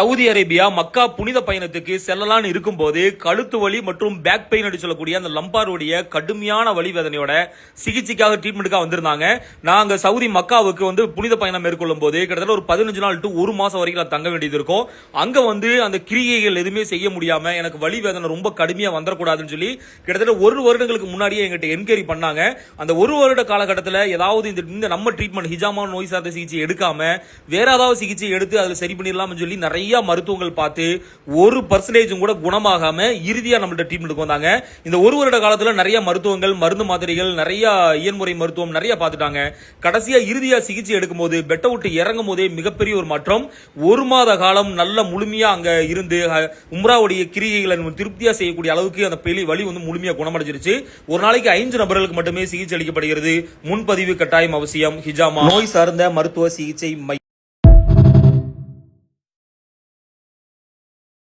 Saudi Arabia மக்கா புனித பயணத்துக்கு செல்லலான்னு இருக்கும் போது கழுத்து வலி மற்றும் பேக் பெயின் அடி சொல்லக்கூடிய அந்த லம்பாருடைய கடுமையான வலி வேதனையோட சிகிச்சைக்காக ட்ரீட்மெண்ட்டுக்காக வந்திருந்தாங்க. நாங்க சவுதி மக்காவுக்கு புனித பயணம் மேற்கொள்ளும் போது கிட்டத்தட்ட ஒரு 15 நாள் டு ஒரு மாசம் வரைக்கும் தங்க வேண்டியது இருக்கும். அங்க அந்த கிரியைகள் எதுவுமே செய்ய முடியாம எனக்கு வலி வேதனை ரொம்ப கடுமையா வந்துடக்கூடாதுன்னு சொல்லி கிட்டத்தட்ட ஒரு வருடங்களுக்கு முன்னாடியே எங்கிட்ட என்கொயரி பண்ணாங்க. அந்த ஒரு வருட காலகட்டத்தில் ஏதாவது இந்த நம்ம ட்ரீட்மெண்ட் ஹிஜாமா நோய் சார்ந்த சிகிச்சை எடுக்காம வேற ஏதாவது சிகிச்சை எடுத்து அதில் சரி பண்ணிடலாம்னு சொல்லி நிறைய மருத்துவங்கள் பார்த்து 1% கூட குணமாகாம இறுதியா நம்மள்ட்ட ட்ரீட்மெண்ட்டுக்கு வந்தாங்க. இந்த ஒரு வருட காலத்துல நிறைய மருத்துவங்கள், மருந்து மாத்திரைகள், நிறைய இயன்முறை மருத்துவம் நிறைய பார்த்துட்டாங்க. கடைசியா இறுதியா சிகிச்சை எடுக்கும் போது பெட்டை விட்டு இறங்கும் போதே மிகப்பெரிய ஒரு மாற்றம். ஒரு மாத காலம் நல்ல முழுமையா அங்க இருந்து உம்ராவுடைய கிரியைகளை திருப்தியா செய்யக்கூடிய அளவுக்கு அந்த வலி முழுமையா குணமடைஞ்சிருச்சு. ஒரு நாளைக்கு 5 நபர்களுக்கு மட்டுமே சிகிச்சை அளிக்கப்படுகிறது. முன்பதிவு கட்டாயம் அவசியம். ஹிஜாமா நோய் சார்ந்த மருத்துவ சிகிச்சை மையம்.